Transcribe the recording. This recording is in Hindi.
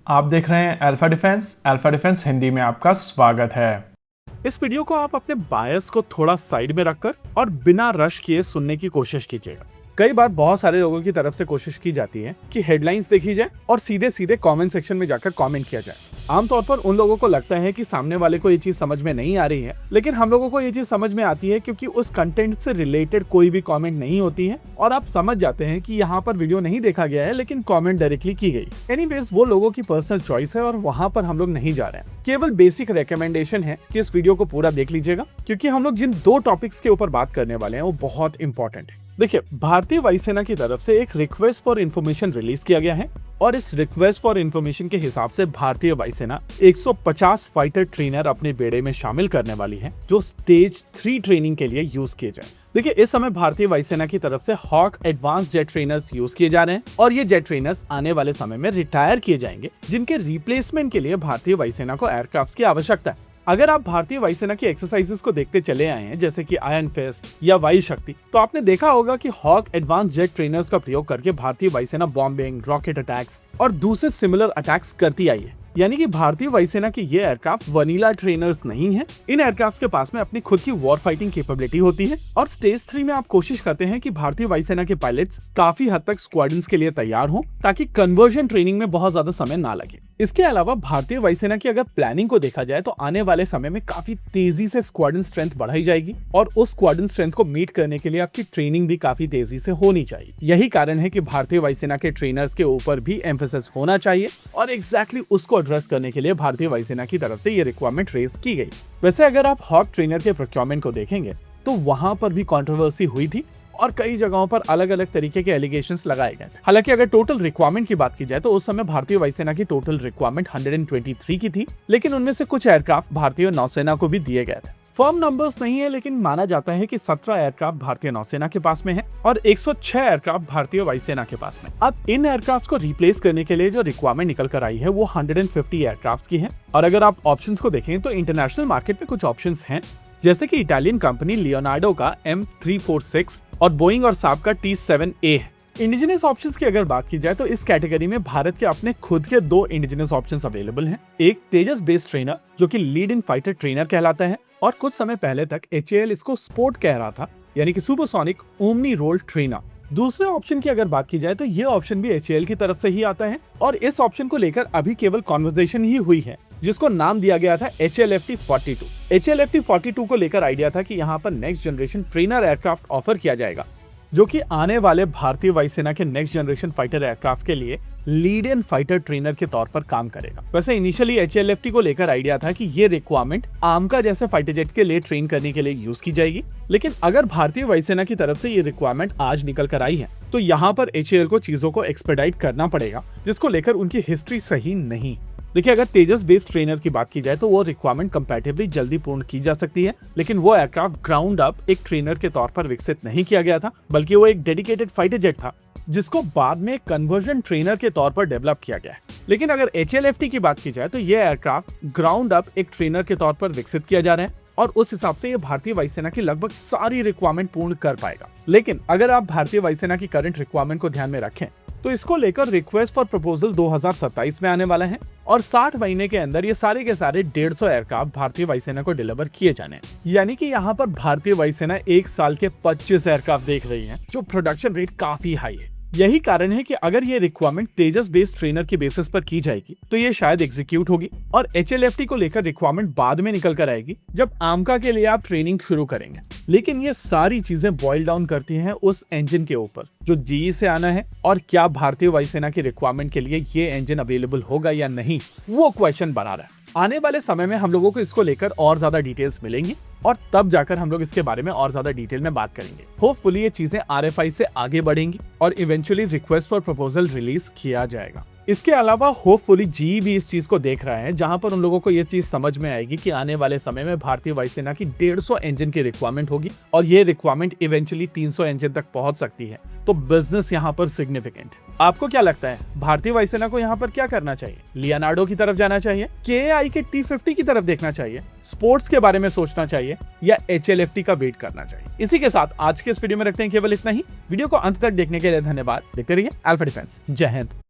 आप देख रहे हैं अल्फा डिफेंस हिंदी में आपका स्वागत है। इस वीडियो को आप अपने बायस को थोड़ा साइड में रखकर और बिना रश किए सुनने की कोशिश कीजिएगा। कई बार बहुत सारे लोगों की तरफ से कोशिश की जाती है कि हेडलाइंस देखी जाए और सीधे सीधे कमेंट सेक्शन में जाकर कमेंट किया जाए। आमतौर पर उन लोगों को लगता है कि सामने वाले को ये चीज समझ में नहीं आ रही है, लेकिन हम लोगों को ये चीज समझ में आती है क्योंकि उस कंटेंट से रिलेटेड कोई भी कमेंट नहीं होती है और आप समझ जाते हैं कि यहाँ पर वीडियो नहीं देखा गया है लेकिन कमेंट डायरेक्टली की गई। एनीवेज, वो लोगों की पर्सनल चॉइस है और वहाँ पर हम लोग नहीं जा रहे हैं। केवल बेसिक रिकमेंडेशन है कि इस वीडियो को पूरा देख लीजिएगा, क्योंकि हम लोग जिन दो टॉपिक्स के ऊपर बात करने वाले हैं वो बहुत इंपॉर्टेंट है। देखिए, भारतीय वायुसेना की तरफ से एक रिक्वेस्ट फॉर इन्फॉर्मेशन रिलीज किया गया है और इस रिक्वेस्ट फॉर इन्फॉर्मेशन के हिसाब से भारतीय वायुसेना 150 फाइटर ट्रेनर अपने बेड़े में शामिल करने वाली है, जो स्टेज 3 ट्रेनिंग के लिए यूज किए जाए। देखिए, इस समय भारतीय वायुसेना की तरफ से Hawk advance jet trainers use किए जा रहे हैं और ये जेट ट्रेनर्स आने वाले समय में रिटायर किए जाएंगे, जिनके रिप्लेसमेंट के लिए भारतीय वायुसेना को एयरक्राफ्ट की आवश्यकता है। अगर आप भारतीय वायुसेना की एक्सरसाइजेस को देखते चले आए हैं, जैसे कि आयरन फिस्ट या वायु शक्ति, तो आपने देखा होगा कि हॉक एडवांस जेट ट्रेनर्स का प्रयोग करके भारतीय वायुसेना बॉम्बिंग, रॉकेट अटैक्स और दूसरे सिमिलर अटैक्स करती आई है। यानी कि भारतीय वायुसेना के ये एयरक्राफ्ट वनीला ट्रेनर्स नहीं है। इन एयरक्राफ्ट के पास में अपनी खुद की वॉर फाइटिंग कैपेबिलिटी होती है और स्टेज 3 में आप कोशिश करते हैं कि भारतीय वायुसेना के पायलट्स काफी हद तक स्क्वाड्रंस के लिए तैयार हों, ताकि कन्वर्जन ट्रेनिंग में बहुत ज्यादा समय ना लगे। इसके अलावा भारतीय वायुसेना की अगर प्लानिंग को देखा जाए तो आने वाले समय में काफी तेजी से स्क्वाड्रन स्ट्रेंथ बढ़ाई जाएगी और उस स्क्वाड्रन स्ट्रेंथ को मीट करने के लिए आपकी ट्रेनिंग भी काफी तेजी से होनी चाहिए। यही कारण है कि भारतीय वायुसेना के ट्रेनर्स के ऊपर भी एम्फेसिस होना चाहिए और एग्जैक्टली उसको एड्रेस करने के लिए भारतीय वायुसेना की तरफ से ये रिक्वायरमेंट रेज की गई। वैसे अगर आप हॉक ट्रेनर के प्रोक्योरमेंट को देखेंगे तो वहां पर भी कंट्रोवर्सी हुई थी और कई जगहों पर अलग अलग तरीके के एलिगेशंस लगाए गए थे। हालांकि अगर टोटल रिक्वायरमेंट की बात की जाए तो उस समय भारतीय वायुसेना की टोटल रिक्वायरमेंट 123 की थी, लेकिन उनमें से कुछ एयरक्राफ्ट भारतीय नौसेना को भी दिए गए थे। फर्म नंबर्स नहीं है, लेकिन माना जाता है कि 17 एयरक्राफ्ट भारतीय नौसेना के पास में है और 106 एयरक्राफ्ट भारतीय वायुसेना के पास में। अब इन एयरक्राफ्ट को रिप्लेस करने के लिए जो रिक्वायरमेंट निकल कर आई है वो 150 एयरक्राफ्ट की है। और अगर आप ऑप्शंस को देखें तो इंटरनेशनल मार्केट में कुछ ऑप्शंस हैं, जैसे कि इटालियन कंपनी लियोनार्डो का M346 और बोइंग और साब का T7A है। इंडिजिनस ऑप्शंस की अगर बात की जाए तो इस कैटेगरी में भारत के अपने खुद के 2 इंडिजिनस ऑप्शंस अवेलेबल हैं। एक तेजस बेस्ड ट्रेनर जो कि लीड इन फाइटर ट्रेनर कहलाता है और कुछ समय पहले तक HAL इसको स्पोर्ट कह रहा था, यानी कि सुपरसोनिक ओमनी रोल ट्रेनर। दूसरे ऑप्शन की अगर बात की जाए तो ये ऑप्शन भी HAL की तरफ से ही आता है और इस ऑप्शन को लेकर अभी केवल कॉन्वर्सेशन ही हुई है, जिसको नाम दिया गया था HLFT-42। HLFT-42 को लेकर आइडिया था कि यहाँ पर next generation trainer aircraft offer किया जाएगा, जो कि आने वाले भारतीय वायुसेना के नेक्स्ट जनरेशन फाइटर एयरक्राफ्ट के लिए लीड इन फाइटर ट्रेनर के तौर पर काम करेगा। वैसे इनिशियली HLFT को लेकर आइडिया था कि ये रिक्वायरमेंट आमका जैसे फाइटर जेट के लिए ट्रेन करने के लिए यूज की जाएगी, लेकिन अगर भारतीय वायुसेना की तरफ से ये रिक्वायरमेंट आज निकल कर आई है तो यहाँ पर HAL को चीजों को एक्सपेडाइट करना पड़ेगा, जिसको लेकर उनकी हिस्ट्री सही नहीं। देखिए, अगर तेजस बेस्ड ट्रेनर की बात की जाए तो वो रिक्वायरमेंट कंपैटिबली जल्दी पूर्ण की जा सकती है, लेकिन वो एयरक्राफ्ट ग्राउंड अप एक ट्रेनर के तौर पर विकसित नहीं किया गया था, बल्कि वो एक डेडिकेटेड फाइटर जेट था जिसको बाद में कन्वर्जन ट्रेनर के तौर पर डेवलप किया गया है। लेकिन अगर HLFT की बात की जाए तो ये एयरक्राफ्ट ग्राउंड अप एक ट्रेनर के तौर पर विकसित किया जा रहा है और उस हिसाब से ये भारतीय वायुसेना की लगभग सारी रिक्वायरमेंट पूर्ण कर पाएगा। लेकिन अगर आप भारतीय वायुसेना की करंट रिक्वायरमेंट को ध्यान में रखें तो इसको लेकर रिक्वेस्ट फॉर प्रपोजल 2027 में आने वाला है और 60 महीने के अंदर ये सारे के सारे 150 एयरक्राफ्ट भारतीय वायुसेना को डिलीवर किए जाने हैं। यानी कि यहाँ पर भारतीय वायुसेना एक साल के 25 एयरक्राफ्ट देख रही है, जो प्रोडक्शन रेट काफी हाई है। यही कारण है कि अगर ये रिक्वायरमेंट तेजस बेस्ड ट्रेनर के बेसिस पर की जाएगी तो ये शायद एग्जीक्यूट होगी और HLFT को लेकर रिक्वायरमेंट बाद में निकल कर आएगी जब आमका के लिए आप ट्रेनिंग शुरू करेंगे। लेकिन ये सारी चीजें बॉइल डाउन करती हैं उस इंजन के ऊपर जो GE से आना है और क्या भारतीय वायुसेना की रिक्वायरमेंट के लिए ये इंजन अवेलेबल होगा या नहीं, वो क्वेश्चन बना रहा है। आने वाले समय में हम लोगों को इसको लेकर और ज्यादा डिटेल्स मिलेंगी और तब जाकर हम लोग इसके बारे में और ज्यादा डिटेल में बात करेंगे। होपफुली ये चीजें RFI से आगे बढ़ेंगी और eventually request for proposal release किया जाएगा। इसके अलावा होपफुली GE भी इस चीज को देख रहा है, जहां पर उन लोगों को ये चीज समझ में आएगी कि आने वाले समय में भारतीय वायुसेना की 150 इंजन की रिक्वायरमेंट होगी और ये रिक्वायरमेंट इवेंचुअली 300 इंजन तक पहुंच सकती है। तो बिजनेस यहाँ पर सिग्निफिकेंट। आपको क्या लगता है, भारतीय वायुसेना को यहाँ पर क्या करना चाहिए? लियोनार्डो की तरफ जाना चाहिए, KAI के T50 की तरफ देखना चाहिए, स्पोर्ट्स के बारे में सोचना चाहिए या HLFT का वेट करना चाहिए? इसी के साथ आज के इस वीडियो में रखते हैं केवल इतना ही। वीडियो को अंत तक देखने के लिए धन्यवाद। देखते रहिए अल्फा डिफेंस। जय हिंद।